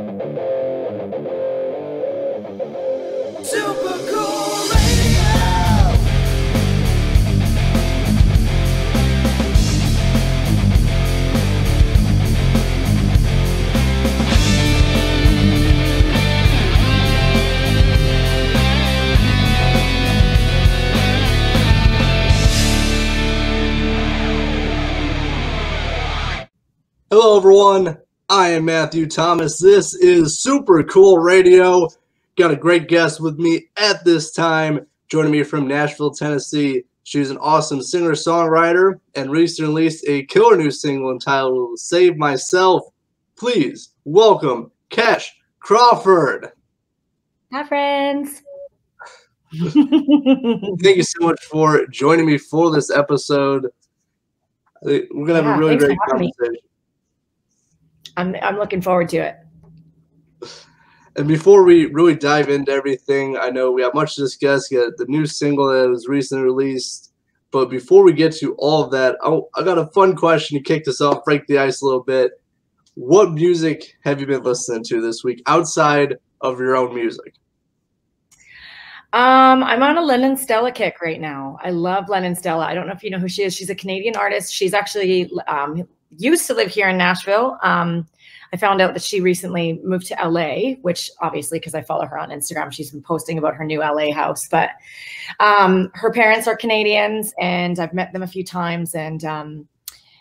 Super cool radio. Hello everyone, I am Matthew Thomas. This is Super Cool Radio. Got a great guest with me at this time, joining me from Nashville, Tennessee. She's an awesome singer-songwriter and recently released a killer new single entitled Save Myself. Please welcome Cash Crawford. Hi, friends. Thank you so much for joining me for this episode. We're going to have a really great conversation. I'm looking forward to it. And before we really dive into everything, I know we have much to discuss. You got the new single that was recently released. But before we get to all of that, I got a fun question to kick this off, break the ice a little bit. What music have you been listening to this week outside of your own music? I'm on a Lennon Stella kick right now. I love Lennon Stella. I don't know if you know who she is. She's a Canadian artist. She's actually used to live here in Nashville. I found out that she recently moved to LA, which obviously, because I follow her on Instagram, she's been posting about her new LA house. But her parents are Canadians, and I've met them a few times. And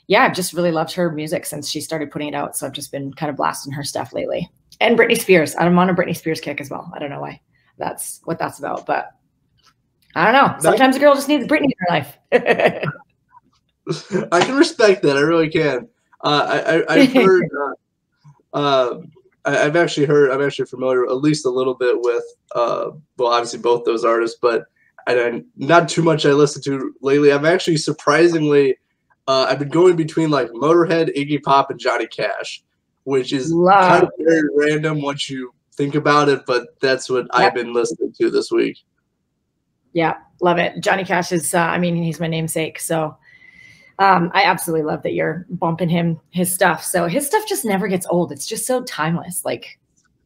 yeah, I've just really loved her music since she started putting it out. So I've just been kind of blasting her stuff lately. And Britney Spears. I'm on a Britney Spears kick as well. I don't know why that's what that's about, but I don't know. Sometimes a girl just needs Britney in her life. I can respect that. I really can. I've heard. I'm actually familiar at least a little bit with, well, obviously both those artists, but not too much I listen to lately. I'm actually surprisingly, I've been going between like Motorhead, Iggy Pop, and Johnny Cash, which is kind of very random once you think about it, but that's what I've been listening to this week. Yeah, love it. Johnny Cash is, I mean, he's my namesake, so I absolutely love that you're bumping his stuff. So his stuff just never gets old. It's just so timeless. Like,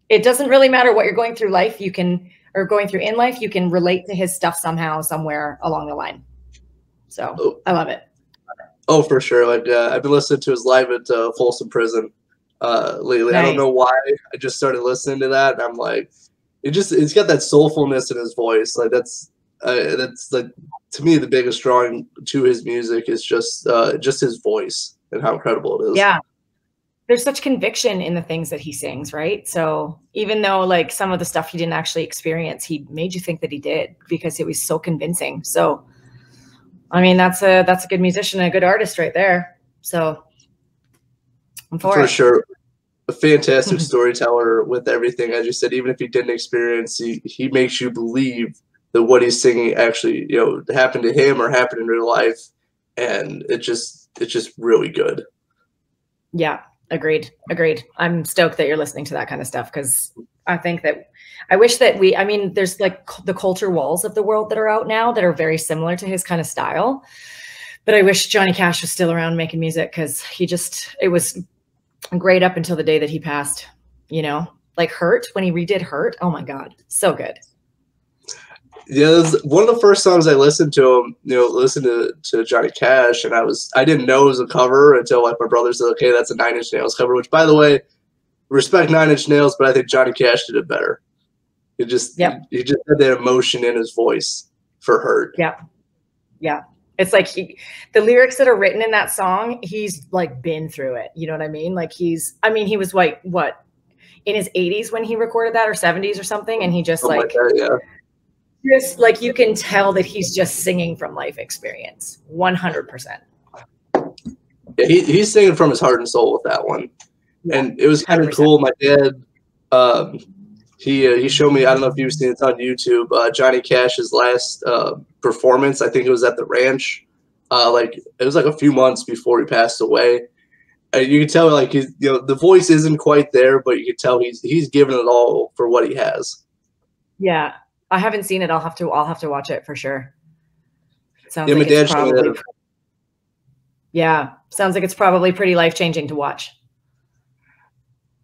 it doesn't really matter what you're going through life. Going through in life, you can relate to his stuff somehow, somewhere along the line. So I love it. Oh, for sure. I've been listening to his live at Folsom Prison lately. Nice. I don't know why. I just started listening to that, and I'm like, it's got that soulfulness in his voice. Like that's like, to me, the biggest drawing to his music is just his voice and how incredible it is. Yeah. There's such conviction in the things that he sings, right? So even though like some of the stuff he didn't actually experience, he made you think that he did because it was so convincing. So, I mean, that's a good musician, a good artist right there. So I'm for it. Sure. A fantastic storyteller with everything. As you said, even if he didn't experience, he makes you believe that what he's singing actually, happened to him or happened in real life. And it's just really good. Yeah. Agreed. I'm stoked that you're listening to that kind of stuff, because I wish that there's like the culture walls of the world that are out now that are very similar to his kind of style. But I wish Johnny Cash was still around making music, because it was great up until the day that he passed, like Hurt, when he redid Hurt. Oh my God. So good. Yeah, one of the first songs I listened to him, listened to Johnny Cash, and I didn't know it was a cover until like my brother said, okay, that's a 9 Inch Nails cover, which, by the way, respect 9 Inch Nails, but I think Johnny Cash did it better. He just had that emotion in his voice for Hurt. Yeah. Yeah. It's like the lyrics that are written in that song, he's like been through it. You know what I mean? Like he was like, what, in his 80s when he recorded that, or 70s or something, and he just like that, yeah. Just like, you can tell that he's just singing from life experience, 100%. Yeah, he's singing from his heart and soul with that one, and it was kind of 100%. Cool. My dad, he showed me. I don't know if you've seen it, it's on YouTube. Johnny Cash's last performance. I think it was at the ranch. It was like a few months before he passed away. And you can tell like the voice isn't quite there, but you can tell he's giving it all for what he has. Yeah. I haven't seen it. I'll have to watch it for sure. Sounds like it's probably, sounds like it's probably pretty life-changing to watch.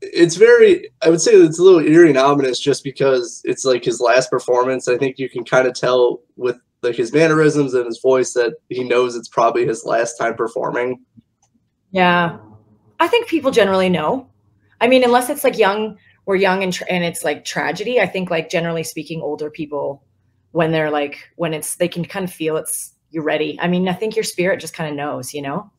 it's very, I would say it's a little eerie and ominous just because it's like his last performance. I think you can kind of tell with like his mannerisms and his voice that he knows it's probably his last time performing. Yeah. I think people generally know. I mean, unless it's like we're young and it's like tragedy. I think like generally speaking, older people, when they're like, they can kind of feel you're ready. I mean, I think your spirit just kind of knows, you know?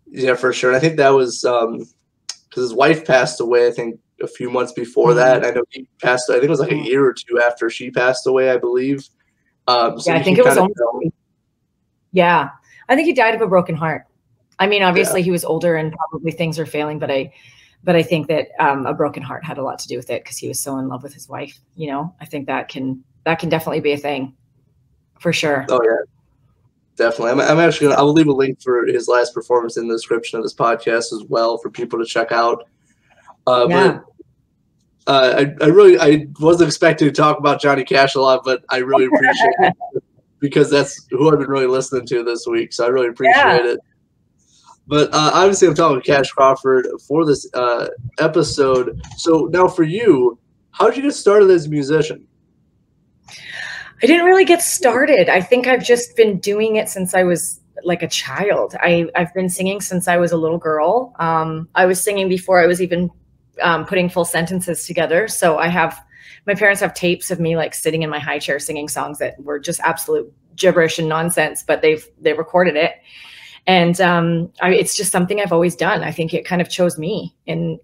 Yeah, for sure. And I think that was because his wife passed away, I think a few months before that. I know he passed, I think it was like a year or two after she passed away, I believe. So yeah, I think it was yeah. I think he died of a broken heart. I mean, obviously he was older and probably things are failing, but I think that a broken heart had a lot to do with it because he was so in love with his wife. You know, I think that can definitely be a thing for sure. Oh yeah, definitely. I'm actually I will leave a link for his last performance in the description of this podcast as well for people to check out. But I wasn't expecting to talk about Johnny Cash a lot, but I really appreciate it because that's who I've been really listening to this week. So I really appreciate it. But obviously, I'm talking with Cash Crawford for this episode. So now for you, how did you get started as a musician? I didn't really get started. I think I've just been doing it since I was like a child. I've been singing since I was a little girl. I was singing before I was even putting full sentences together. So my parents have tapes of me like sitting in my high chair singing songs that were just absolute gibberish and nonsense, but they recorded it. And it's just something I've always done. I think it kind of chose me, and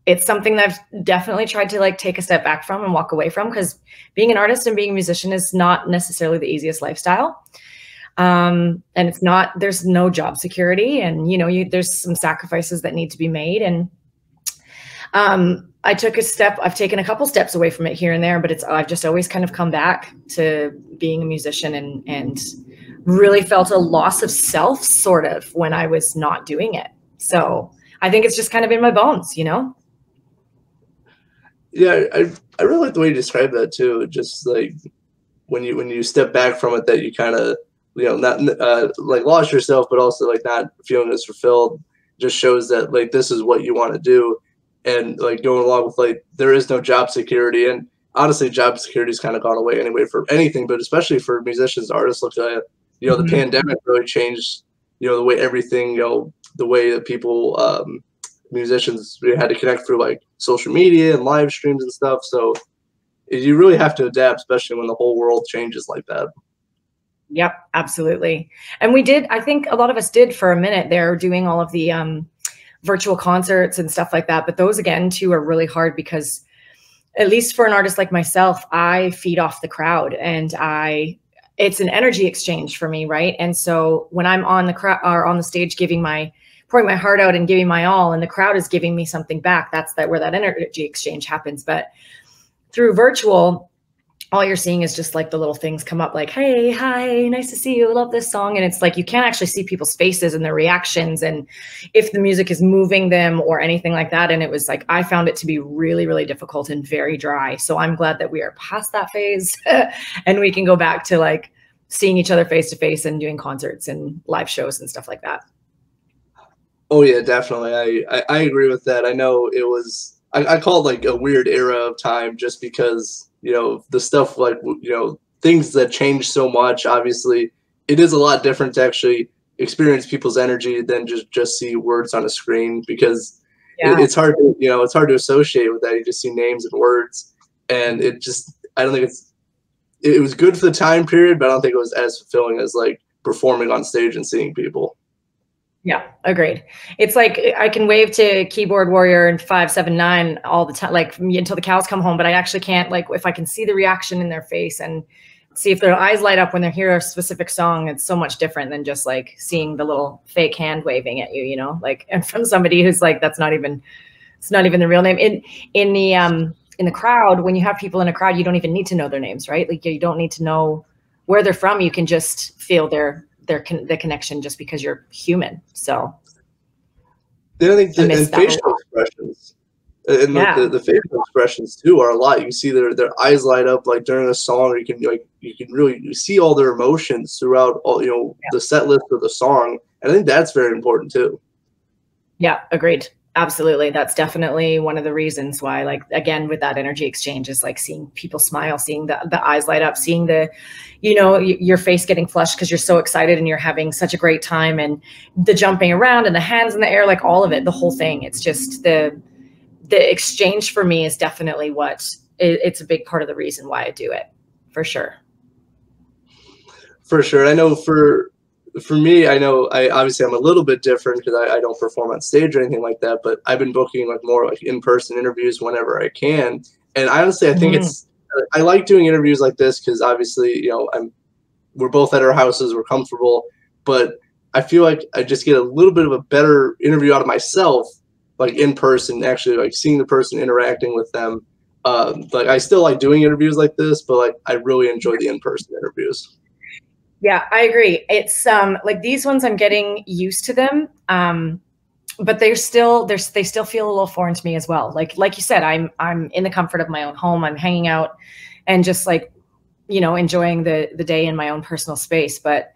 it's something that I've definitely tried to like take a step back from and walk away from, because being an artist and being a musician is not necessarily the easiest lifestyle. And there's no job security, and there's some sacrifices that need to be made. And I've taken a couple steps away from it here and there, but I've just always kind of come back to being a musician and really felt a loss of self sort of when I was not doing it. So I think it's just kind of in my bones, Yeah, I really like the way you describe that too. Just like when you step back from it, that you kind of not like lost yourself, but also like not feeling as fulfilled. Just shows that like this is what you want to do, and like going along with like there is no job security. And honestly, job security has kind of gone away anyway for anything, but especially for musicians, artists. Look at the pandemic really changed the way everything the way that people musicians had to connect through like social media and live streams and stuff. So you really have to adapt, especially when the whole world changes like that. Yep, absolutely. And I think a lot of us did for a minute there, doing all of the virtual concerts and stuff like that. But those again too are really hard because, at least for an artist like myself, I feed off the crowd, and it's an energy exchange for me, right? And so when I'm on the crowd or on the stage pouring my heart out and giving my all, and the crowd is giving me something back, that's where that energy exchange happens. But through virtual, all you're seeing is just like the little things come up like, hey, hi, nice to see you, I love this song. And it's like you can't actually see people's faces and their reactions and if the music is moving them or anything like that. And it was like, I found it to be really, really difficult and very dry. So I'm glad that we are past that phase and we can go back to like seeing each other face to face and doing concerts and live shows and stuff like that. Oh yeah, definitely. I agree with that. I know it was, I call it like a weird era of time just because, the stuff like, things that change so much. Obviously, it is a lot different to actually experience people's energy than just see words on a screen, because it's hard to, it's hard to associate with that. You just see names and words, and I don't think it was good for the time period, but I don't think it was as fulfilling as like performing on stage and seeing people. Yeah, agreed. It's like I can wave to keyboard warrior and 579 all the time, like until the cows come home, but I actually can't, like, if I can see the reaction in their face and see if their eyes light up when they hear a specific song, it's so much different than just like seeing the little fake hand waving at you, like, and from somebody who's like, it's not even the real name. In the crowd, when you have people in a crowd, you don't even need to know their names, right? Like you don't need to know where they're from. You can just feel the connection just because you're human. So then I think the facial expressions and the facial expressions too are a lot. You can see their eyes light up like during a song. You can really see all their emotions throughout all the set list of the song, and I think that's very important too. Yeah, agreed. Absolutely. That's definitely one of the reasons why, like, again, with that energy exchange is like seeing people smile, seeing the eyes light up, seeing the, your face getting flushed because you're so excited and you're having such a great time, and the jumping around and the hands in the air, like all of it, the whole thing. It's just the exchange for me is definitely it's a big part of the reason why I do it, for sure. For sure. I know for me, I know obviously I'm a little bit different because I don't perform on stage or anything like that, but I've been booking like more like in-person interviews whenever I can. And honestly, I think I like doing interviews like this because obviously, we're both at our houses, we're comfortable, but I feel like I just get a little bit of a better interview out of myself, like in person, actually like seeing the person, interacting with them. Like I still like doing interviews like this, but like I really enjoy the in-person interviews. Yeah, I agree. It's like these ones I'm getting used to them. But they still feel a little foreign to me as well. Like you said, I'm in the comfort of my own home. I'm hanging out and just like, enjoying the day in my own personal space. But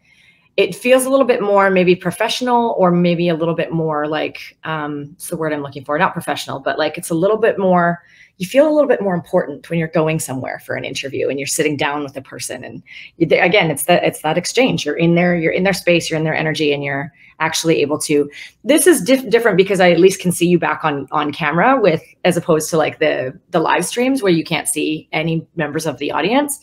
it feels a little bit more maybe professional, or maybe a little bit more like, it's the word I'm looking for, not professional, but like it's a little bit more, you feel a little bit more important when you're going somewhere for an interview and you're sitting down with a person. And again, it's that exchange. You're in their space, you're in their energy, and you're actually able to, this is different because I at least can see you back on camera as opposed to like the live streams where you can't see any members of the audience.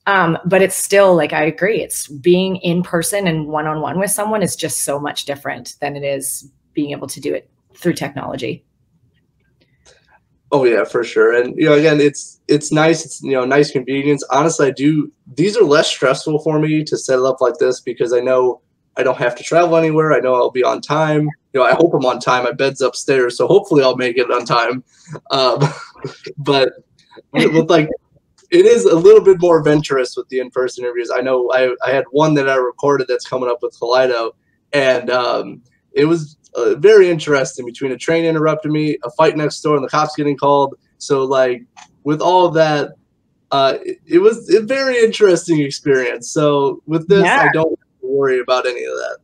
But it's still like, I agree. It's being in person and one-on-one with someone is just so much different than it is being able to do it through technology. Oh yeah, for sure. And again, it's nice. It's nice convenience. Honestly, these are less stressful for me to set it up like this because I know I don't have to travel anywhere. I know I'll be on time. I hope I'm on time. My bed's upstairs, so hopefully I'll make it on time. But with like, it is a little bit more adventurous with the in-person interviews. I know I had one that I recorded that's coming up with Kaleido, and it was very interesting, between a train interrupting me, a fight next door, and the cops getting called. So like with all of that, it was a very interesting experience. So with this, I don't have to worry about any of that.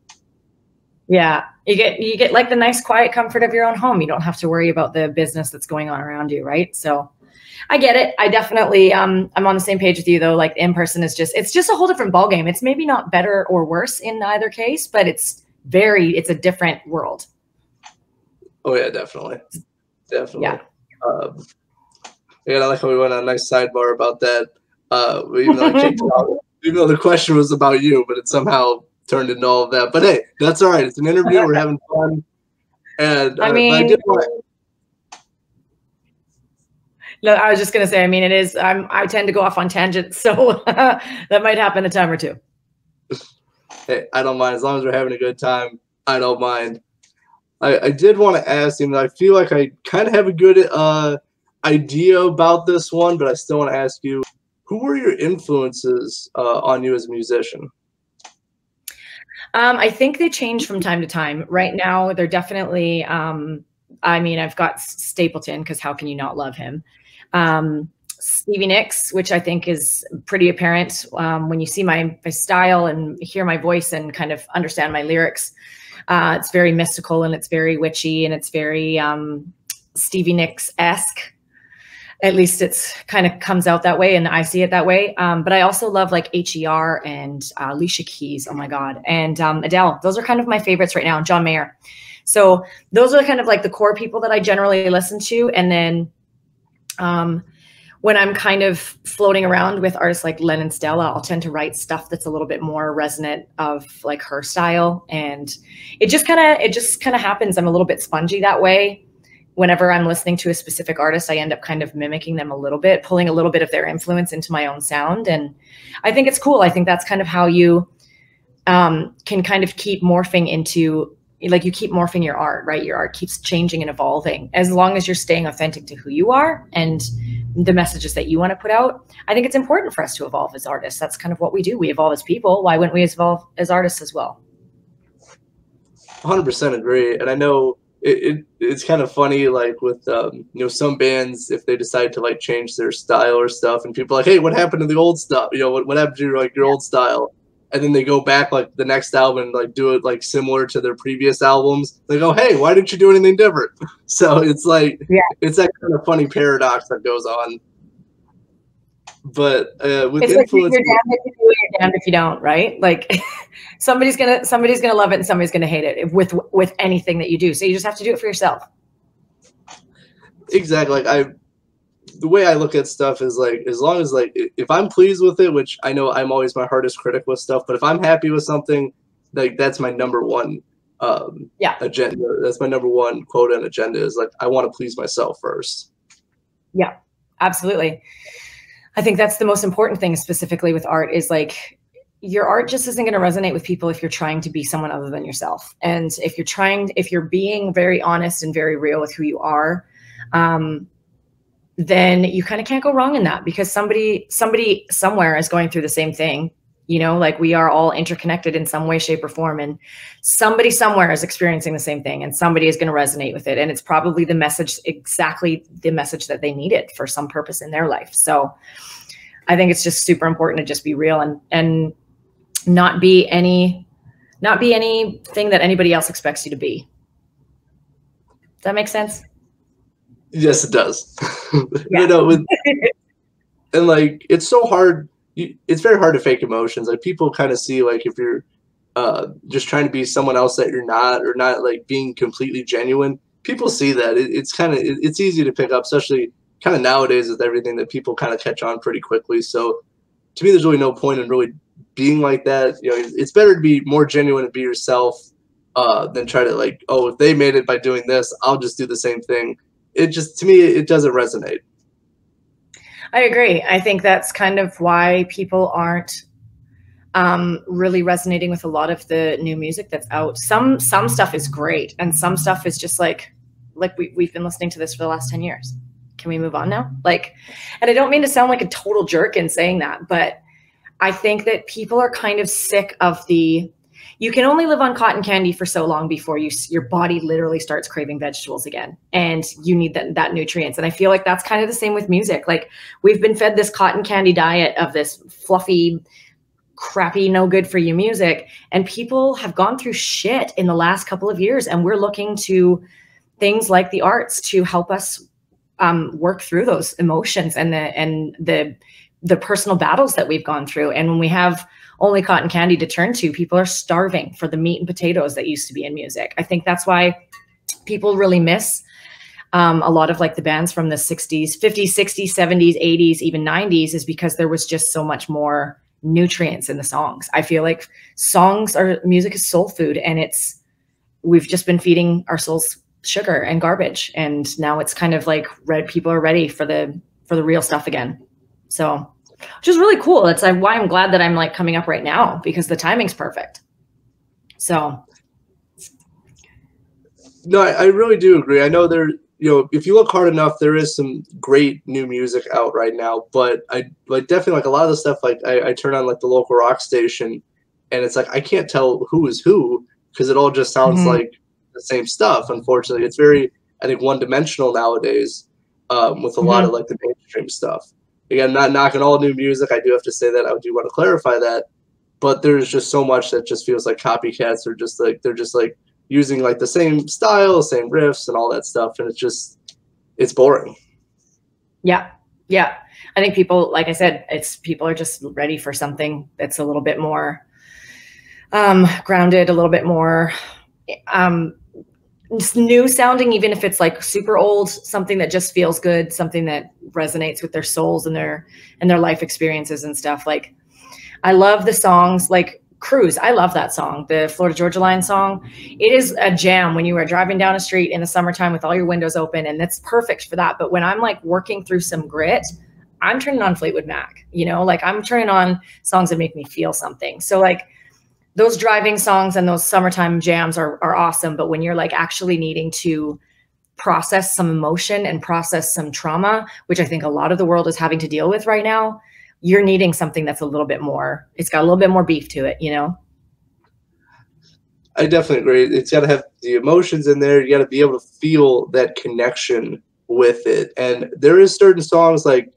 Yeah, you get like the nice quiet comfort of your own home. You don't have to worry about the business that's going on around you, right? So I get it. I definitely I'm on the same page with you though. Like in person is it's just a whole different ballgame. It's maybe not better or worse in either case, but it's a different world. Oh yeah, definitely. Yeah. I like how we went on a nice sidebar about that. Even though I kicked it out, even though the question was about you, but it somehow turned into all of that. But hey, that's all right. It's an interview. We're having fun. And I mean, no, I was just gonna say. I mean, it is. I tend to go off on tangents, so that might happen a time or two. Hey, I don't mind as long as we're having a good time. I don't mind. I did want to ask him. I feel like I kind of have a good idea about this one, but I still want to ask you: who were your influences on you as a musician? I think they change from time to time. Right now, they're definitely. I mean, I've got Stapleton because how can you not love him? Stevie Nicks, which I think is pretty apparent when you see my style and hear my voice and kind of understand my lyrics. It's very mystical and it's very witchy and it's very Stevie Nicks-esque. At least it's kind of comes out that way and I see it that way. But I also love like HER and Alicia Keys. Oh my God. And Adele. Those are kind of my favorites right now. John Mayer. So those are kind of like the core people that I generally listen to. And then when I'm kind of floating around with artists like Len and Stella, I'll tend to write stuff that's a little bit more resonant of like her style. And it just kind of happens. I'm a little bit spongy that way. Whenever I'm listening to a specific artist, I end up kind of mimicking them a little bit, pulling a little bit of their influence into my own sound. And I think it's cool. I think that's kind of how you can kind of keep morphing into, like you keep morphing your art, right? Your art keeps changing and evolving as long as you're staying authentic to who you are and the messages that you want to put out. I think it's important for us to evolve as artists. That's kind of what we do. We evolve as people. Why wouldn't we evolve as artists as well? 100% agree. And I know it's kind of funny, like with some bands, if they decide to like change their style or stuff, and people are like, hey, what happened to the old stuff? What happened to like your old style? and then they go back like the next album and like do it like similar to their previous albums. They go, hey, why didn't you do anything different? So it's like, it's that kind of funny paradox that goes on. But with it's influence, like you're damned if you do it, you're damned if you don't, right? Like somebody's gonna love it and somebody's gonna hate it with anything that you do. So you just have to do it for yourself. Exactly. Like the way I look at stuff is like, as long as like, if I'm pleased with it, which I know I'm always my hardest critic with stuff, but if I'm happy with something, like that's my number one agenda. That's my number one quota and agenda is like, I want to please myself first. Yeah, absolutely. I think that's the most important thing specifically with art is like your art just isn't going to resonate with people if you're trying to be someone other than yourself. And if you're being very honest and very real with who you are, then you kind of can't go wrong in that because somebody somewhere is going through the same thing. You know, like we are all interconnected in some way, shape, or form, and somebody somewhere is experiencing the same thing and somebody is going to resonate with it. And it's probably exactly the message that they needed for some purpose in their life. So I think it's just super important to just be real and not be anything that anybody else expects you to be. Does that make sense? Yes, it does. Yeah. You know, and like, it's so hard. It's very hard to fake emotions. Like people kind of see like if you're just trying to be someone else that you're not, or not like being completely genuine. People see that. It's easy to pick up, especially kind of nowadays with everything that people kind of catch on pretty quickly. So to me, there's really no point in really being like that. You know, it's better to be more genuine and be yourself than try to like, oh, if they made it by doing this, I'll just do the same thing. It just, to me, it doesn't resonate. I agree. I think that's kind of why people aren't really resonating with a lot of the new music that's out. Some stuff is great, and some stuff is just like we've been listening to this for the last 10 years. Can we move on now? Like, and I don't mean to sound like a total jerk in saying that, but I think that people are kind of sick of you can only live on cotton candy for so long before your body literally starts craving vegetables again. And you need that nutrients. And I feel like that's kind of the same with music. Like we've been fed this cotton candy diet of this fluffy, crappy, no good for you music. And people have gone through shit in the last couple of years. And we're looking to things like the arts to help us work through those emotions and the personal battles that we've gone through. And when we have only cotton candy to turn to, people are starving for the meat and potatoes that used to be in music. I think that's why people really miss a lot of like the bands from the 60s, 50s, 60s, 70s, 80s, even 90s, is because there was just so much more nutrients in the songs. I feel like music is soul food, and we've just been feeding our souls sugar and garbage. And now it's kind of like people are ready for the real stuff again. So, which is really cool. That's why I'm glad that I'm like coming up right now, because the timing's perfect. So. No, I really do agree. I know if you look hard enough, there is some great new music out right now, but I like definitely like a lot of the stuff, like I turn on like the local rock station and it's like, I can't tell who is who because it all just sounds like the same stuff. Unfortunately, it's very, I think, one-dimensional nowadays with a lot of like the mainstream stuff. Again, not knocking all new music. I do have to say that. I do want to clarify that. But there's just so much that just feels like copycats, or just like they're just like using like the same style, same riffs and all that stuff. And it's boring. Yeah. Yeah. I think people, like I said, people are just ready for something that's a little bit more grounded, a little bit more new sounding, even if it's like super old, something that just feels good, something that resonates with their souls and their life experiences and stuff. Like I love the songs like Cruise. I love that song, the Florida Georgia Line song. It is a jam when you are driving down a street in the summertime with all your windows open, and that's perfect for that. But when I'm like working through some grit, I'm turning on Fleetwood Mac, like I'm turning on songs that make me feel something. So like those driving songs and those summertime jams are awesome. But when you're like actually needing to process some emotion and process some trauma, which I think a lot of the world is having to deal with right now, you're needing something that's a little bit more, it's got a little bit more beef to it, I definitely agree. It's got to have the emotions in there. You got to be able to feel that connection with it. And there is certain songs like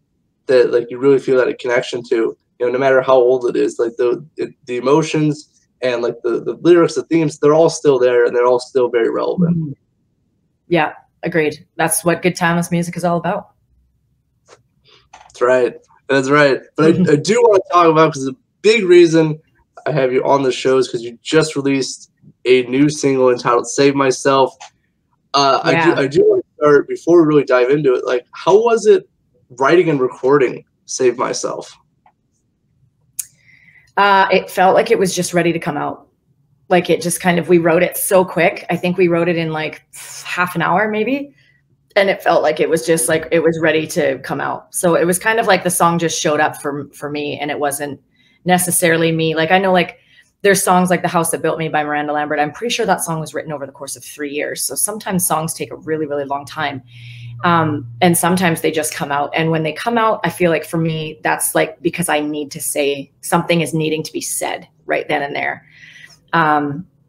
that, like you really feel that connection to. no matter how old it is, like the emotions and like the lyrics, the themes, they're all still there and they're all still very relevant. Yeah, agreed. That's what good timeless music is all about. That's right. That's right. But I do want to talk about, because the big reason I have you on the show is because you just released a new single entitled "Save Myself." I do want to start, before we really dive into it, like, how was it writing and recording "Save Myself"? It felt like it was just ready to come out. Like, it just kind of, we wrote it so quick. I think we wrote it in like half an hour maybe. And it felt like it was just like, it was ready to come out. So it was kind of like the song just showed up for me, and it wasn't necessarily me. Like, I know, like, there's songs like The House That Built Me by Miranda Lambert. I'm pretty sure that song was written over the course of 3 years. So sometimes songs take a really, really long time. And sometimes they just come out. And when they come out, I feel like for me, that's like because I need to say, something is needing to be said right then and there.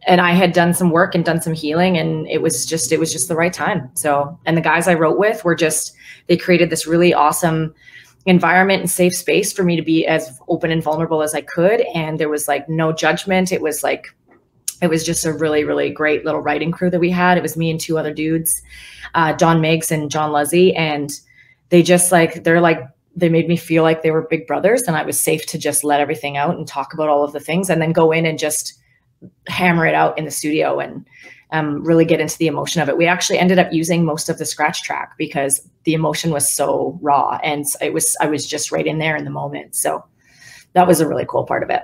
And I had done some work and done some healing, and it was just the right time. So, and the guys I wrote with were just, they created this really awesome environment and safe space for me to be as open and vulnerable as I could. And there was like no judgment. It was just a really, really great little writing crew that we had. It was me and 2 other dudes, Don Miggs and John Luzzy. And they just they made me feel like they were big brothers, and I was safe to just let everything out and talk about all of the things, and then go in and just hammer it out in the studio and really get into the emotion of it. We actually ended up using most of the scratch track because the emotion was so raw, and I was just right in there in the moment. So that was a really cool part of it.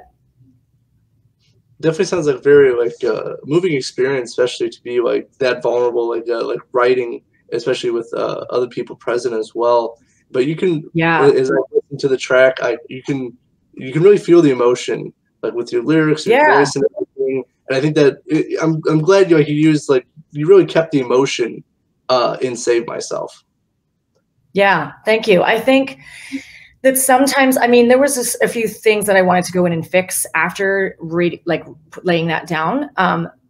Definitely sounds like very like moving experience, especially to be like that vulnerable, like writing, especially with other people present as well. But you can, as I listen to the track, you can really feel the emotion, like with your lyrics, your voice, and everything. And I think that I'm glad you used, like, you really kept the emotion in "Save Myself." Yeah, thank you. I think that sometimes, I mean, there was a few things that I wanted to go in and fix after laying that down.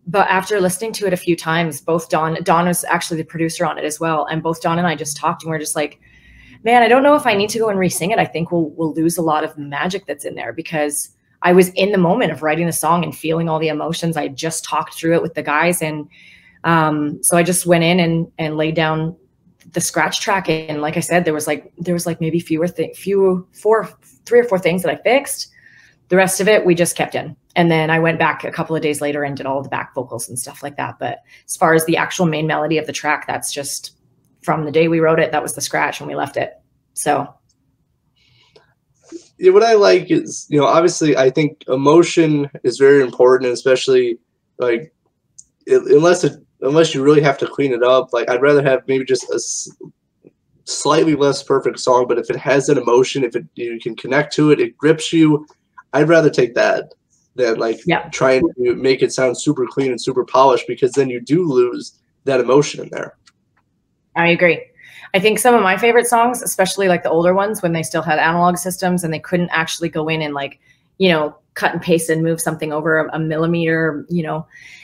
But after listening to it a few times, both Don was actually the producer on it as well, and both Don and I just talked, and we're just like, man, I don't know if I need to go and re-sing it. I think we'll lose a lot of magic that's in there, because I was in the moment of writing the song and feeling all the emotions. I just talked through it with the guys. And so I just went in and laid down the scratch track. And like I said, there was like maybe 3 or 4 things that I fixed. The rest of it, we just kept in. And then I went back a couple of days later and did all the back vocals and stuff like that. But as far as the actual main melody of the track, that's just from the day we wrote it, that was the scratch, and we left it. So. Yeah, what I like is, obviously I think emotion is very important, especially like unless you really have to clean it up. Like, I'd rather have maybe just a slightly less perfect song, but if it has an emotion, if you can connect to it, it grips you. I'd rather take that than trying to make it sound super clean and super polished, because then you do lose that emotion in there. I agree. I think some of my favorite songs, especially like the older ones, when they still had analog systems and they couldn't actually go in and cut and paste and move something over a millimeter,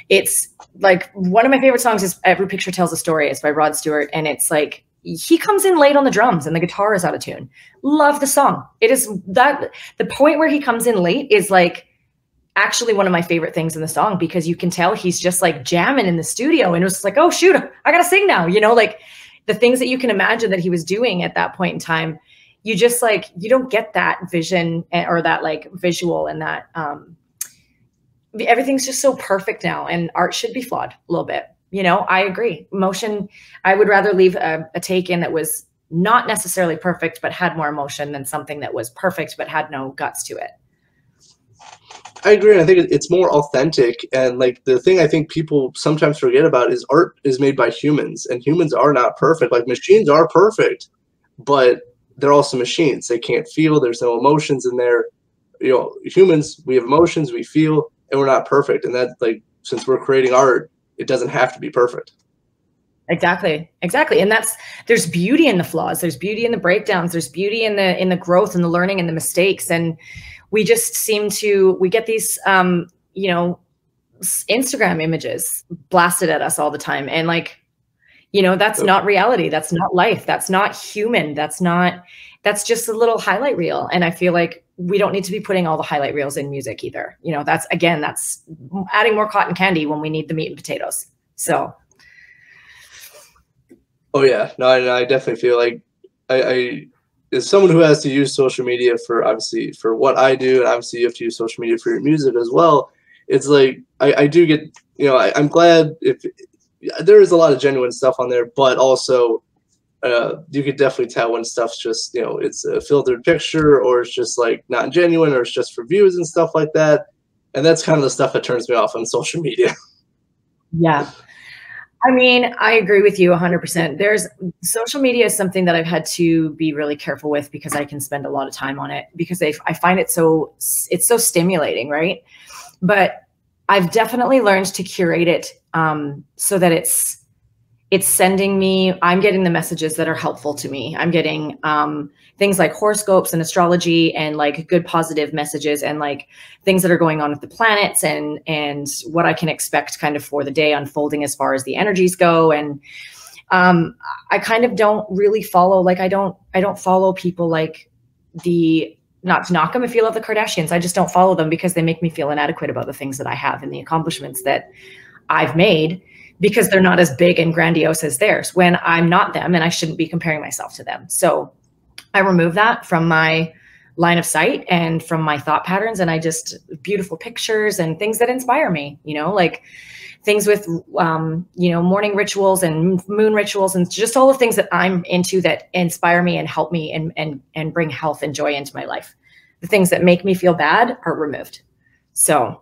it's like, one of my favorite songs is Every Picture Tells a Story. It's by Rod Stewart. And it's like, he comes in late on the drums and the guitar is out of tune. Love the song. It is that the point where he comes in late is like actually one of my favorite things in the song, because you can tell he's just like jamming in the studio, and it was like, oh shoot, I gotta sing now. Like the things that you can imagine that he was doing at that point in time, you just you don't get that vision or that visual, and that everything's just so perfect now, and art should be flawed a little bit. I agree. Emotion, I would rather leave a take in that was not necessarily perfect, but had more emotion, than something that was perfect, but had no guts to it. I agree. And I think it's more authentic. And the thing I think people sometimes forget about is art is made by humans, and humans are not perfect. Like, machines are perfect, but they're also machines. They can't feel. There's no emotions in there. Humans, we have emotions, we feel, and we're not perfect. And that, since we're creating art, it doesn't have to be perfect. Exactly. And there's beauty in the flaws. There's beauty in the breakdowns. There's beauty in the growth and the learning and the mistakes. And we just we get these, Instagram images blasted at us all the time. And that's not reality. That's not life. That's not human. That's just a little highlight reel. And I feel like we don't need to be putting all the highlight reels in music either. You know, that's adding more cotton candy when we need the meat and potatoes. So. Oh yeah, no, I definitely feel like I as someone who has to use social media for obviously for what I do, and obviously you have to use social media for your music as well. It's like I do get, you know, I'm glad if there is a lot of genuine stuff on there, but also you could definitely tell when stuff's just, you know, it's a filtered picture or it's just like not genuine or it's just for views and stuff like that. And that's kind of the stuff that turns me off on social media. Yeah. I mean, I agree with you 100%. Social media is something that I've had to be really careful with because I can spend a lot of time on it because I find it's so stimulating, right? But I've definitely learned to curate it so that it's sending me, I'm getting the messages that are helpful to me. I'm getting things like horoscopes and astrology and like good positive messages and like things that are going on with the planets and what I can expect kind of for the day unfolding as far as the energies go. And I kind of don't really follow, like I don't follow people like not to knock them if you love the Kardashians. I just don't follow them because they make me feel inadequate about the things that I have and the accomplishments that I've made, because they're not as big and grandiose as theirs when I'm not them and I shouldn't be comparing myself to them. So I remove that from my line of sight and from my thought patterns. And I just beautiful pictures and things that inspire me, you know, like things with, you know, morning rituals and moon rituals and just all the things that I'm into that inspire me and help me and bring health and joy into my life. The things that make me feel bad are removed. So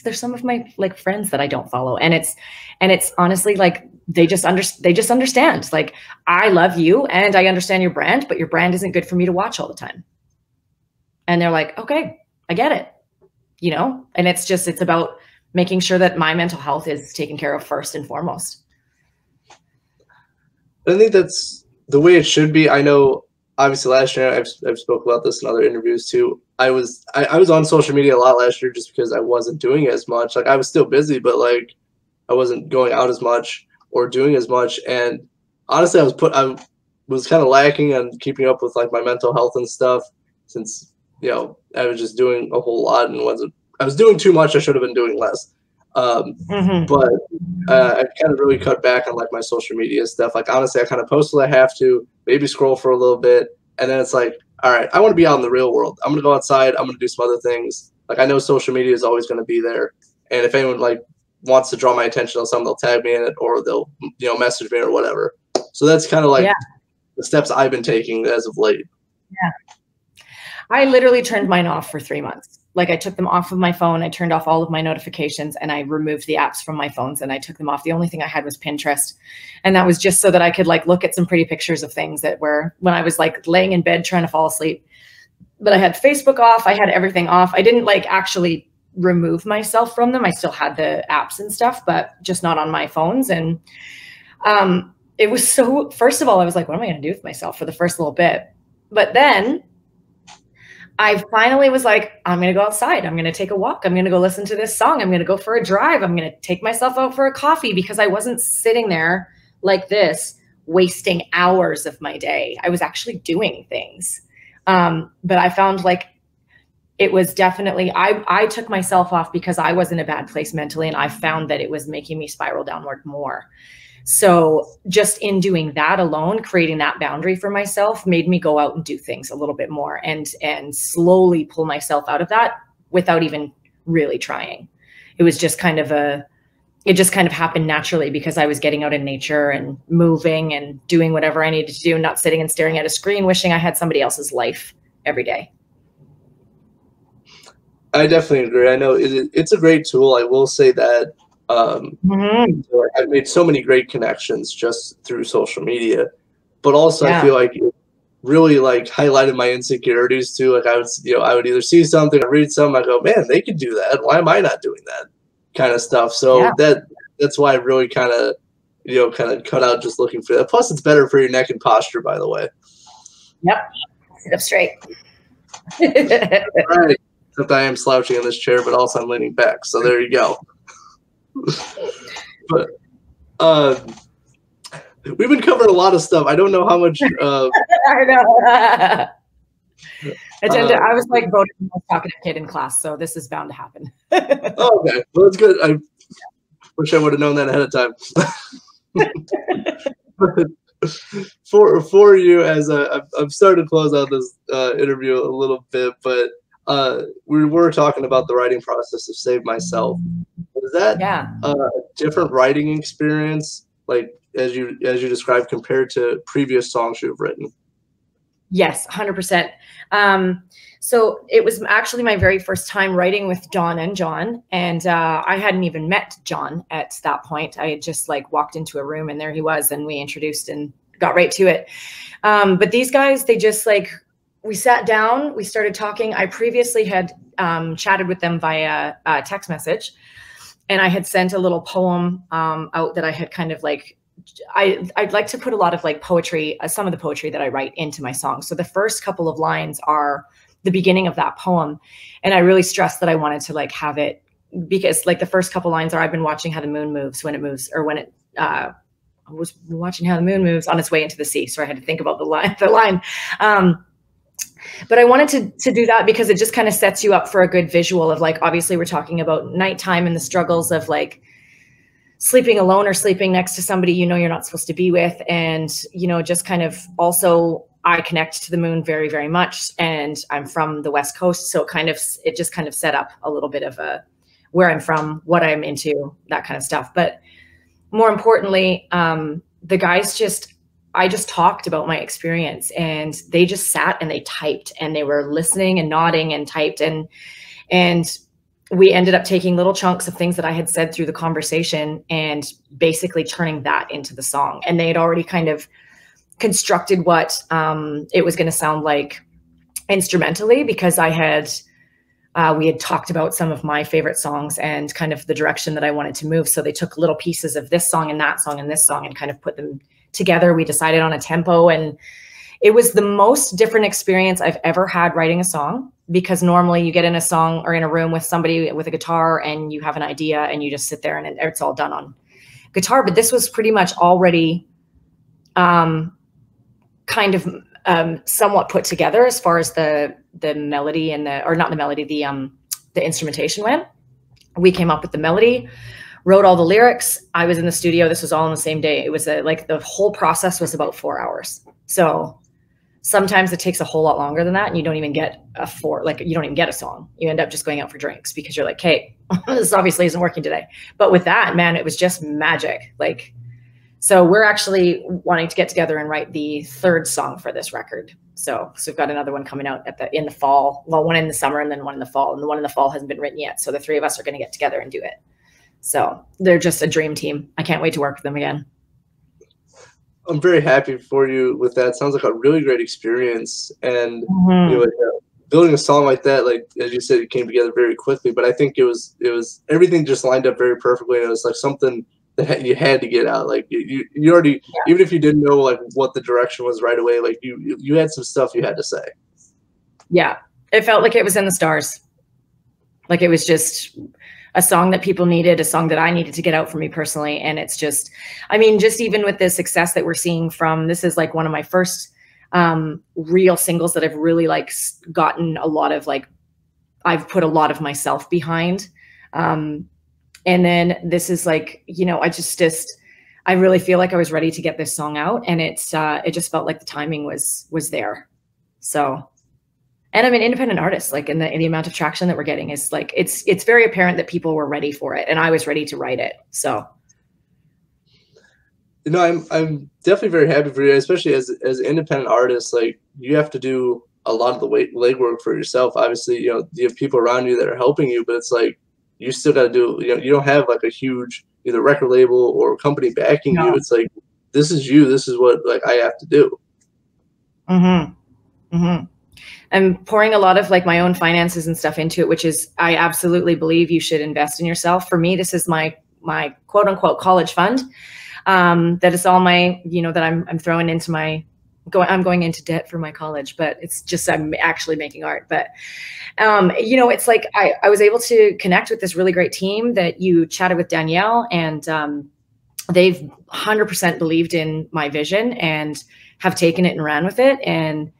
there's some of my like friends that I don't follow, and it's honestly like they just understand, like, I love you and I understand your brand, but your brand isn't good for me to watch all the time. And they're like, okay, I get it, you know. And it's about making sure that my mental health is taken care of first and foremost. I think that's the way it should be. I know obviously last year I've spoke about this in other interviews too. I was on social media a lot last year just because I wasn't doing as much. Like I was still busy, but like I wasn't going out as much or doing as much. And honestly, I was kind of lacking on keeping up with like my mental health and stuff, since, you know, I was just doing a whole lot and I was doing too much. I should have been doing less. But I kind of really cut back on like my social media stuff. Like honestly, I kind of post what I have to, maybe scroll for a little bit, and then it's like, all right, I want to be out in the real world. I'm gonna go outside. I'm gonna do some other things. Like I know social media is always gonna be there, and if anyone like wants to draw my attention to something, they'll tag me in it or they'll, you know, message me or whatever. So that's kind of like the steps I've been taking as of late. Yeah. I literally turned mine off for 3 months. Like I took them off of my phone. I turned off all of my notifications and I removed the apps from my phones and I took them off. The only thing I had was Pinterest. And that was just so that I could like look at some pretty pictures of things that were when I was like laying in bed trying to fall asleep. But I had Facebook off. I had everything off. I didn't like actually remove myself from them. I still had the apps and stuff, but just not on my phones. And it was so, first of all, I was like, what am I going to do with myself for the first little bit? But then I finally was like, I'm going to go outside. I'm going to take a walk. I'm going to go listen to this song. I'm going to go for a drive. I'm going to take myself out for a coffee, because I wasn't sitting there like this, wasting hours of my day. I was actually doing things. But I found like, it was definitely, I took myself off because I was in a bad place mentally. And I found that it was making me spiral downward more. So just in doing that alone, creating that boundary for myself made me go out and do things a little bit more and slowly pull myself out of that without even really trying. It was just kind of it just kind of happened naturally because I was getting out in nature and moving and doing whatever I needed to do, not sitting and staring at a screen, wishing I had somebody else's life every day. I definitely agree. I know it's a great tool. I will say that. I've made so many great connections just through social media, but also I feel like it really like highlighted my insecurities too. Like I would either see something or read something, I go, man, they could do that. Why am I not doing that? Kind of stuff. So that's why I really kind of cut out just looking for that. Plus, it's better for your neck and posture, by the way. Yep, sit up straight. Right. Except I am slouching in this chair, but also I'm leaning back. So there you go. But we've been covering a lot of stuff. I don't know how much. I know. I was like voted the most talkative kid in class, so this is bound to happen. Oh, okay. Well, that's good. I wish I would have known that ahead of time. for you, as I'm starting to close out this interview a little bit, but we were talking about the writing process of Save Myself. Was that a different writing experience, like as you described, compared to previous songs you've written? Yes, 100%. So it was actually my very first time writing with Dawn and John. And I hadn't even met John at that point. I had just like walked into a room and there he was, and we introduced and got right to it. But these guys, they just like, we sat down, we started talking. I previously had chatted with them via text message, and I had sent a little poem out that I had kind of like, I'd like to put a lot of like poetry, some of the poetry that I write into my song. So the first couple of lines are the beginning of that poem. And I really stressed that I wanted to like have it, because like the first couple lines are, I've been watching how the moon moves when it moves, or when it, I was watching how the moon moves on its way into the sea. So I had to think about the line. But I wanted to do that because it just kind of sets you up for a good visual of like, obviously we're talking about nighttime and the struggles of like sleeping alone or sleeping next to somebody you know you're not supposed to be with. And, you know, just kind of also I connect to the moon very, very much. And I'm from the West Coast. So it just kind of set up a little bit of where I'm from, what I'm into, that kind of stuff. But more importantly, the guys I just talked about my experience, and they just sat and they typed, and they were listening and nodding and typed. And we ended up taking little chunks of things that I had said through the conversation and basically turning that into the song. And they had already kind of constructed what it was going to sound like instrumentally, because we had talked about some of my favorite songs and kind of the direction that I wanted to move. So they took little pieces of this song and that song and this song and kind of put them together. We decided on a tempo, and it was the most different experience I've ever had writing a song, because normally you get in a song or in a room with somebody with a guitar and you have an idea and you just sit there and it's all done on guitar. But this was pretty much already kind of somewhat put together as far as the melody and the instrumentation went. We came up with the melody, wrote all the lyrics. I was in the studio. This was all on the same day. It was like the whole process was about 4 hours. So sometimes it takes a whole lot longer than that, and you don't even get you don't even get a song. You end up just going out for drinks because you're like, hey, this obviously isn't working today. But with that, man, it was just magic. Like, so we're actually wanting to get together and write the third song for this record. So we've got another one coming out in the fall. Well, one in the summer and then one in the fall. And the one in the fall hasn't been written yet. So the three of us are going to get together and do it. So they're just a dream team. I can't wait to work with them again. I'm very happy for you with that. Sounds like a really great experience. And you know, building a song like that, like as you said, it came together very quickly. But I think it was everything just lined up very perfectly. And it was like something that you had to get out. Like you already, even if you didn't know like what the direction was right away, like you had some stuff you had to say. Yeah, it felt like it was in the stars. Like it was just a song that people needed, a song that I needed to get out for me personally. And it's just, I mean, just even with the success that we're seeing from, this is like one of my first real singles that I've really like gotten a lot of like, I've put a lot of myself behind. And then this is like, you know, I really feel like I was ready to get this song out, and it just felt like the timing was there. So, and I'm an independent artist, like in the amount of traction that we're getting is like, it's very apparent that people were ready for it, and I was ready to write it. So, you know, I'm definitely very happy for you, especially as an independent artist. Like you have to do a lot of the legwork for yourself. Obviously, you know, you have people around you that are helping you, but it's like you still got to do. You know, you don't have like a huge either record label or company backing you. It's like, this is you. This is what like I have to do. I'm pouring a lot of like my own finances and stuff into it, which is, I absolutely believe you should invest in yourself. For me, this is my quote unquote college fund. That is all my, you know, that I'm throwing into I'm going into debt for my college, but it's just, I'm actually making art. But, you know, it's like, I was able to connect with this really great team that you chatted with, Danielle, and they've 100% believed in my vision and have taken it and ran with it. And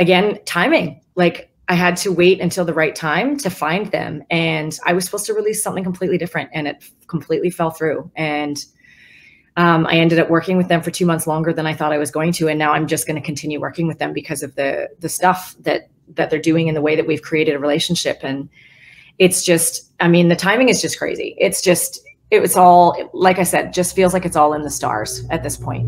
again, timing. Like I had to wait until the right time to find them. And I was supposed to release something completely different, and it completely fell through. And I ended up working with them for 2 months longer than I thought I was going to. And now I'm just going to continue working with them because of the stuff that they're doing and the way that we've created a relationship. And it's just, I mean, the timing is just crazy. It's all, like I said, just feels like it's all in the stars at this point.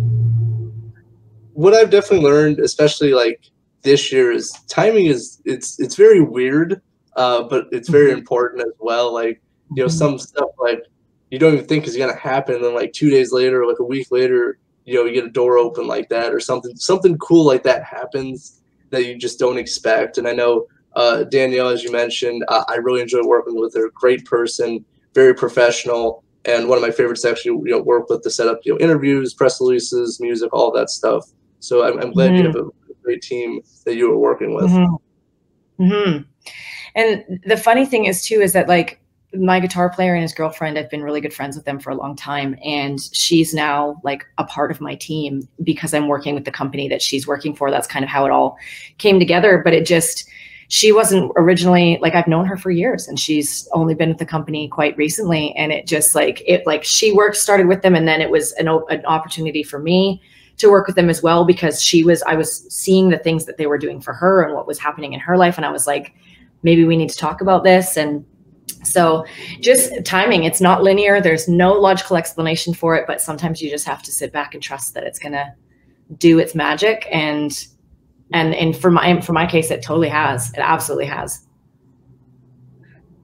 What I've definitely learned, especially like this year, is timing is it's very weird, but it's very important as well. Like, you know, some stuff like you don't even think is going to happen, and then like 2 days later, like a week later, you know, you get a door open like that, or something cool like that happens that you just don't expect. And I know Danielle, as you mentioned, I really enjoy working with her. Great person, very professional, and one of my favorites to actually, you know, work with to set up, you know, interviews, press releases, music, all that stuff. So I'm glad you have a great team that you were working with. And the funny thing is too, is that like my guitar player and his girlfriend, I've been really good friends with them for a long time. And she's now like a part of my team because I'm working with the company that she's working for. That's kind of how it all came together. But it just, she wasn't originally, like I've known her for years, and she's only been at the company quite recently. And it just like, she started with them. And then it was an opportunity for me to work with them as well, because I was seeing the things that they were doing for her and what was happening in her life. And I was like, maybe we need to talk about this. And so just timing, it's not linear. There's no logical explanation for it, but sometimes you just have to sit back and trust that it's going to do its magic. And for my case, it totally has. It absolutely has.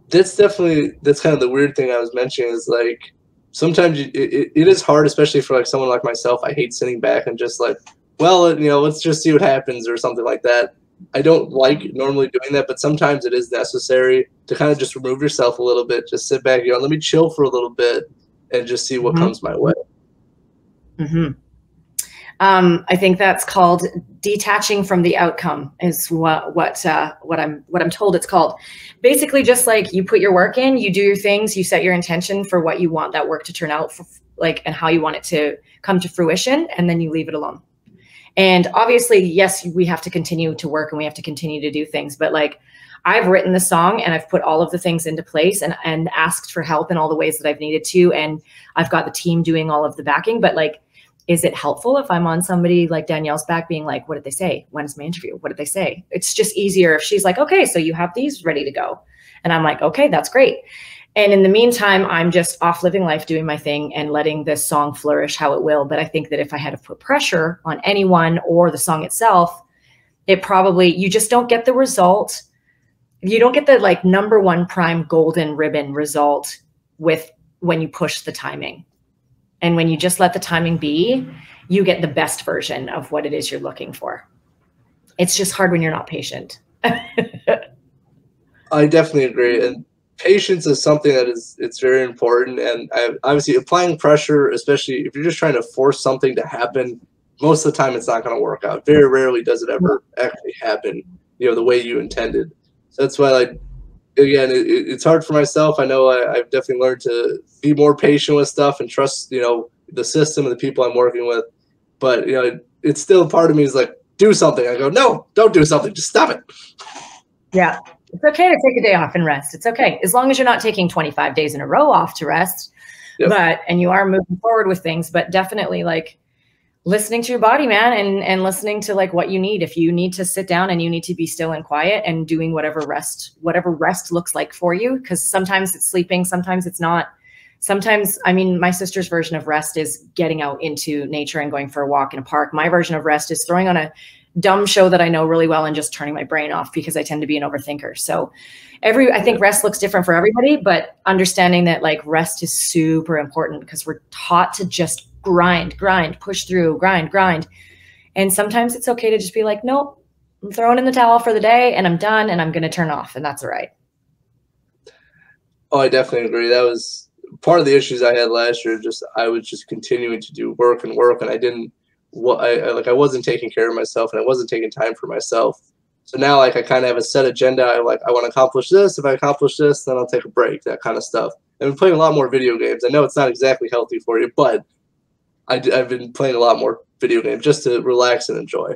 That's kind of the weird thing I was mentioning, is like, sometimes it is hard, especially for like someone like myself. I hate sitting back and just like, well, you know, let's just see what happens or something like that. I don't like normally doing that, but sometimes it is necessary to kind of just remove yourself a little bit, just sit back, you know, let me chill for a little bit and just see what comes my way. I think that's called detaching from the outcome, is what I'm told it's called. Basically, just like you put your work in, you do your things, you set your intention for what you want that work to turn out for, like, and how you want it to come to fruition, and then you leave it alone. And obviously, yes, we have to continue to work and we have to continue to do things, but like I've written the song and I've put all of the things into place and asked for help in all the ways that I've needed to, and I've got the team doing all of the backing. But like, is it helpful if I'm on somebody like Danielle's back being like, what did they say? When's my interview? What did they say? It's just easier if she's like, okay, so you have these ready to go. And I'm like, okay, that's great. And in the meantime, I'm just off living life, doing my thing and letting this song flourish how it will. But I think that if I had to put pressure on anyone or the song itself, it probably, you just don't get the result. You don't get the like #1 prime golden ribbon result with when you push the timing. And when you just let the timing be, you get the best version of what it is you're looking for. It's just hard when you're not patient. I definitely agree. And patience is something that it's very important. And obviously applying pressure, especially if you're just trying to force something to happen, most of the time it's not going to work out. Very rarely does it ever actually happen, you know, the way you intended. So that's why, like, again, it's hard for myself. I know I've definitely learned to be more patient with stuff and trust, you know, the system and the people I'm working with. But, you know, it's still part of me is like, do something. I go, no, don't do something. Just stop it. Yeah. It's okay to take a day off and rest. It's okay. As long as you're not taking 25 days in a row off to rest, and you are moving forward with things, but definitely like listening to your body, man, and listening to like what you need. If you need to sit down and you need to be still and quiet and doing whatever rest looks like for you, because sometimes it's sleeping, sometimes it's not. Sometimes, I mean, my sister's version of rest is getting out into nature and going for a walk in a park. My version of rest is throwing on a dumb show that I know really well and just turning my brain off, because I tend to be an overthinker. So I think rest looks different for everybody, but understanding that like rest is super important, because we're taught to just grind, push through, grind. And sometimes it's okay to just be like, nope, I'm throwing in the towel for the day and I'm done and I'm going to turn off, and that's all right. Oh, I definitely agree. That was part of the issues I had last year. Just I was just continuing to do work, and I wasn't taking care of myself, and I wasn't taking time for myself. So now, like, I kind of have a set agenda. I want to accomplish this. If I accomplish this, then I'll take a break, that kind of stuff. I've been playing a lot more video games. I know it's not exactly healthy for you, but I've been playing a lot more video games just to relax and enjoy.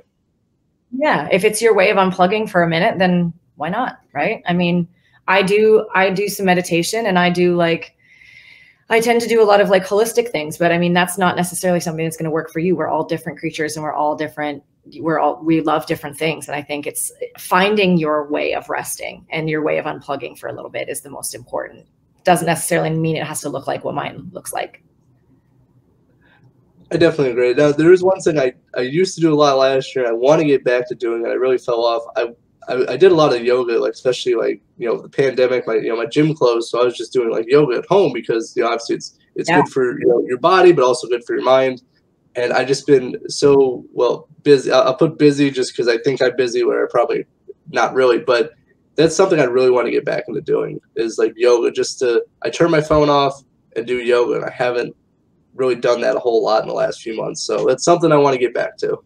Yeah. If it's your way of unplugging for a minute, then why not? Right. I mean, I do some meditation, and I tend to do a lot of like holistic things, but I mean, that's not necessarily something that's going to work for you. We're all different creatures, and we're all different. We love different things. And I think it's finding your way of resting and your way of unplugging for a little bit is the most important. Doesn't necessarily mean it has to look like what mine looks like. I definitely agree. Now, there is one thing I used to do a lot last year. I want to get back to doing it. I really fell off. I did a lot of yoga, like especially like, you know, the pandemic, my gym closed. So I was just doing like yoga at home because, you know, obviously it's good for, you know, your body, but also good for your mind. And I just been so, well, busy. I'll put busy just because I think I'm busy where I probably not really, but that's something I really want to get back into doing is like yoga, I turn my phone off and do yoga. And I haven't really done that a whole lot in the last few months. So that's something I want to get back to.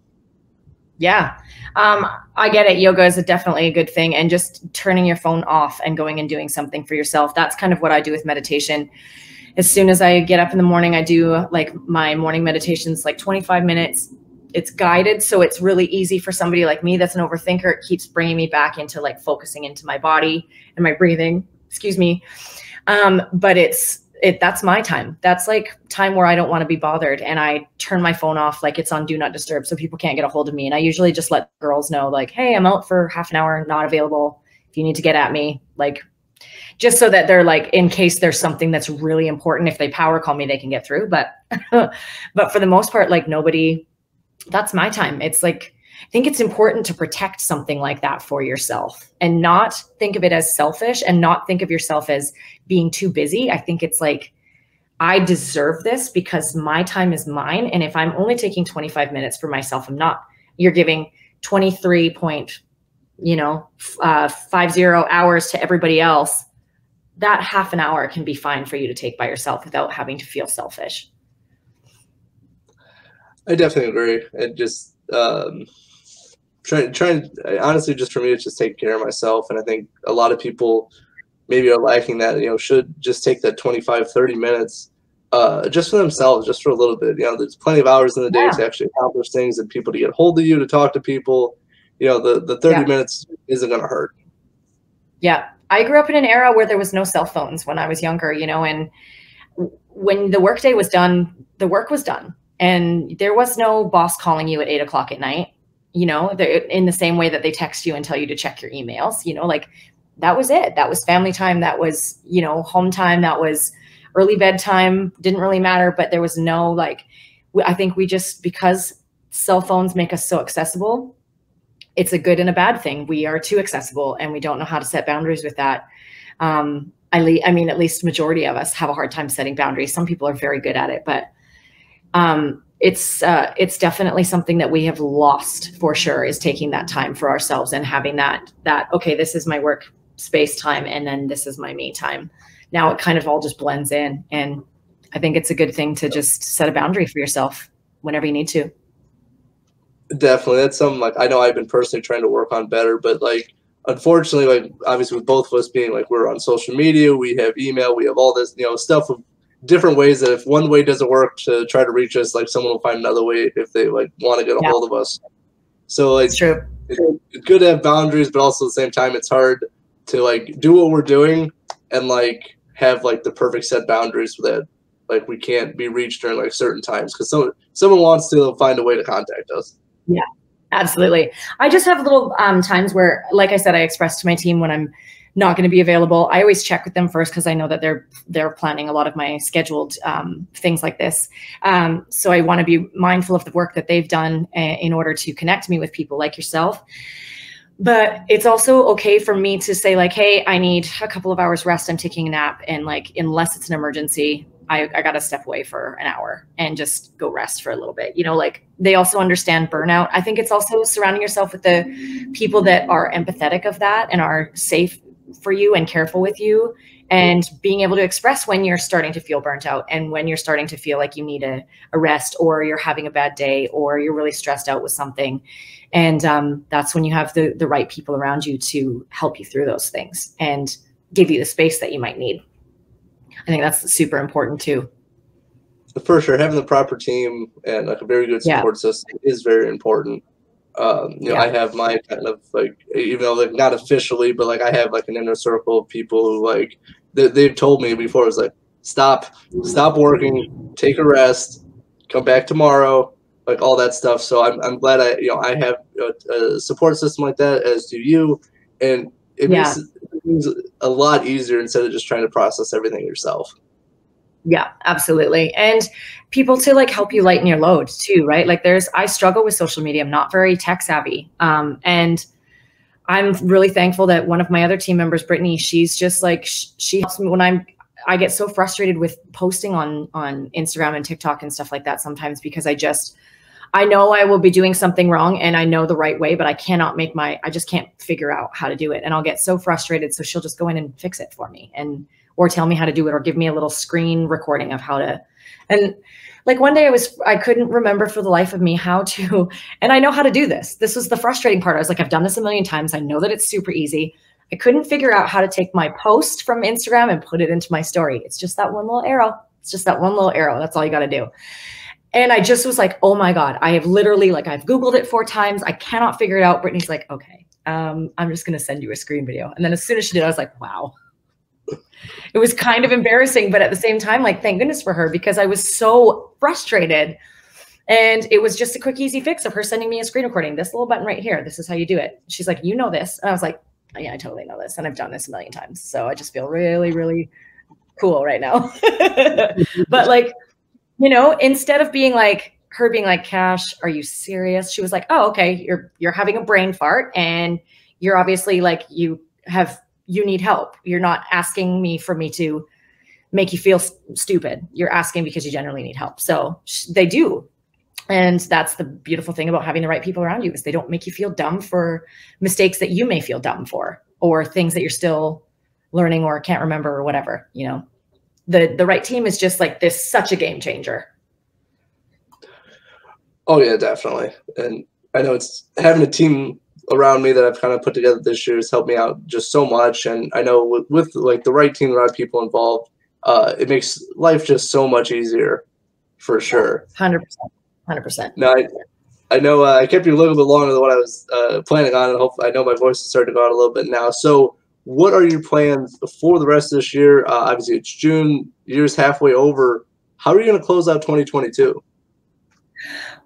Yeah. I get it. Yoga is definitely a good thing. And just turning your phone off and going and doing something for yourself. That's kind of what I do with meditation. As soon as I get up in the morning, I do like my morning meditations, like 25 minutes. It's guided. So it's really easy for somebody like me that's an overthinker. It keeps bringing me back into like focusing into my body and my breathing, excuse me. But that's my time. That's like time where I don't want to be bothered. And I turn my phone off, like it's on do not disturb, so people can't get a hold of me. And I usually just let girls know like, hey, I'm out for half an hour, not available. If you need to get at me, like, just so that they're like, in case there's something that's really important, if they power call me, they can get through. But, but for the most part, like that's my time. It's like, I think it's important to protect something like that for yourself and not think of it as selfish and not think of yourself as being too busy. I think it's like, I deserve this because my time is mine. And if I'm only taking 25 minutes for myself, you're giving 23.50 hours to everybody else. That half an hour can be fine for you to take by yourself without having to feel selfish. I definitely agree. And just trying honestly, just for me, it's just taking care of myself. And I think a lot of people maybe are lacking that, you know, should just take that 25, 30 minutes just for themselves, just for a little bit. You know, there's plenty of hours in the day to actually accomplish things and people to get hold of you, to talk to people. You know, the 30 minutes isn't going to hurt. Yeah. I grew up in an era where there was no cell phones when I was younger, you know, and when the workday was done, the work was done. And there was no boss calling you at 8 o'clock at night, you know, in the same way that they text you and tell you to check your emails, you know, like that was it. That was family time. That was, you know, home time. That was early bedtime. Didn't really matter, but there was no, like, I think because cell phones make us so accessible, it's a good and a bad thing. We are too accessible and we don't know how to set boundaries with that. I mean, at least majority of us have a hard time setting boundaries. Some people are very good at it, but it's definitely something that we have lost for sure, is taking that time for ourselves and having that, okay, this is my work space time. And then this is my me time. Now it kind of all just blends in. And I think it's a good thing to just set a boundary for yourself whenever you need to. Definitely. That's something like I know I've been personally trying to work on better, but like, unfortunately, like obviously with both of us being like, we're on social media, we have email, we have all this, you know, stuff of different ways that if one way doesn't work to try to reach us, like someone will find another way if they like want to get a hold of us. So like, it's true. It's good to have boundaries, but also at the same time, it's hard to like do what we're doing and like have like the perfect set boundaries that like we can't be reached during like certain times because someone wants to find a way to contact us. Yeah, absolutely. I just have little times where, like I said, I express to my team when I'm not going to be available. I always check with them first because I know that they're planning a lot of my scheduled things like this. So I want to be mindful of the work that they've done in order to connect me with people like yourself. But it's also okay for me to say like, hey, I need a couple of hours rest. I'm taking a nap. And like, unless it's an emergency, I got to step away for an hour and just go rest for a little bit. You know, like they also understand burnout. I think it's also surrounding yourself with the people that are empathetic of that and are safe for you and careful with you, and being able to express when you're starting to feel burnt out and when you're starting to feel like you need a rest, or you're having a bad day, or you're really stressed out with something. And that's when you have the right people around you to help you through those things and give you the space that you might need. I think that's super important too. For sure. Having the proper team and like a very good support system is very important. I have my kind of like, even though like not officially, but like I have like an inner circle of people who like they've told me before, it was like, stop working, take a rest, come back tomorrow, like all that stuff. So I'm glad I have a support system like that, as do you, and it makes things a lot easier instead of just trying to process everything yourself. Yeah, absolutely. And people to like help you lighten your load too, right? Like I struggle with social media. I'm not very tech savvy. And I'm really thankful that one of my other team members, Brittany, she's just like, she helps me when I get so frustrated with posting on Instagram and TikTok and stuff like that sometimes, because I know I will be doing something wrong and I know the right way, but I just can't figure out how to do it. And I'll get so frustrated. So she'll just go in and fix it for me or tell me how to do it, or give me a little screen recording of how to. And like one day I couldn't remember for the life of me how to, and I know how to do this. This was the frustrating part. I was like, I've done this a million times. I know that it's super easy. I couldn't figure out how to take my post from Instagram and put it into my story. It's just that one little arrow. That's all you got to do. And I just was like, oh my God, I have literally, like, I've Googled it 4 times. I cannot figure it out. Brittany's like, okay, I'm just going to send you a screen video. And then as soon as she did, I was like, wow. It was kind of embarrassing, but at the same time, like, thank goodness for her, because I was so frustrated. And it was just a quick, easy fix of her sending me a screen recording. This little button right here. This is how you do it. She's like, you know this. And I was like, oh, yeah, I totally know this. And I've done this a million times. So I just feel really, really cool right now. But like, instead of being like, her being like, Cash, are you serious? She was like, oh, okay. You're having a brain fart and you're obviously like, you need help. You're not asking me for me to make you feel stupid. You're asking because you generally need help. So they do. And that's the beautiful thing about having the right people around you, is they don't make you feel dumb for mistakes that you may feel dumb for, or things that you're still learning or can't remember or whatever. The right team is just like this, such a game changer. Oh yeah, definitely. And I know it's having a team around me that I've kind of put together this year has helped me out just so much. And I know with like the right team, the right people involved, it makes life just so much easier, for sure. 100%. 100%. Now, I know I kept you a little bit longer than what I was planning on, and hopefully I know my voice is starting to go out a little bit now. So what are your plans for the rest of this year? Obviously, it's June, year's halfway over. How are you going to close out 2022?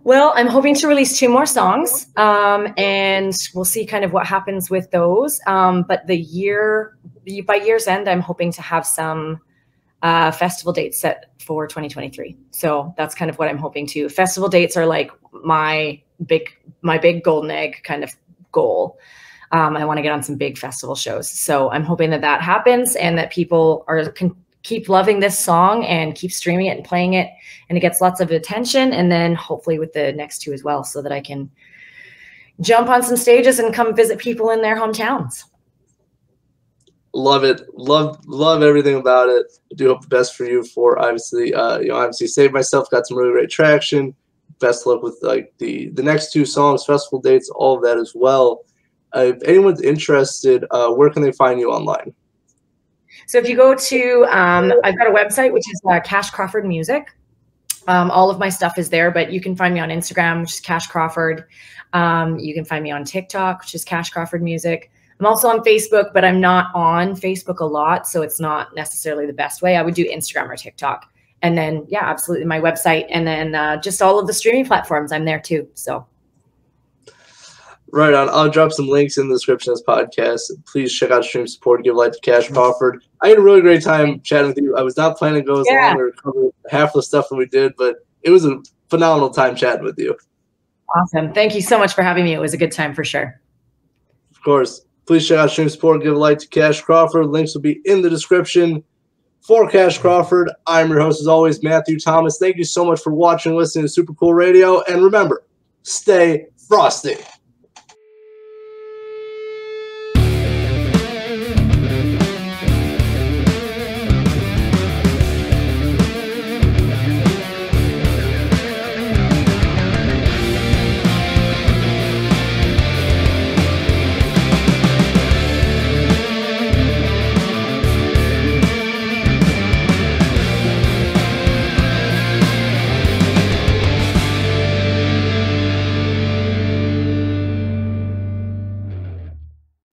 Well, I'm hoping to release 2 more songs, and we'll see kind of what happens with those. But by year's end, I'm hoping to have some festival dates set for 2023. So that's kind of what I'm hoping to. Festival dates are like my big golden egg kind of goal. I want to get on some big festival shows. So I'm hoping that happens, and that people can keep loving this song and keep streaming it and playing it, and it gets lots of attention. And then hopefully with the next 2 as well, so that I can jump on some stages and come visit people in their hometowns. Love it. Love everything about it. I do hope the best for you for obviously, obviously Save Myself got some really great traction. Best of luck with like the next 2 songs, festival dates, all of that as well. If anyone's interested, where can they find you online? So if you go to, I've got a website, which is Cash Crawford Music. All of my stuff is there, but you can find me on Instagram, which is Cash Crawford. You can find me on TikTok, which is Cash Crawford Music. I'm also on Facebook, but I'm not on Facebook a lot, so it's not necessarily the best way. I would do Instagram or TikTok. And then, yeah, absolutely, my website. And then just all of the streaming platforms, I'm there too, so. Right on. I'll drop some links in the description of this podcast. Please check out Stream Support. Give light to Cash Crawford. I had a really great time chatting with you. I was not planning to go as long or cover half the stuff that we did, but it was a phenomenal time chatting with you. Awesome. Thank you so much for having me. It was a good time for sure. Of course. Please check out Stream Support. Give a like to Cash Crawford. Links will be in the description. For Cash Crawford, I'm your host, as always, Matthew Thomas. Thank you so much for watching and listening to Super Cool Radio. And remember, stay frosty.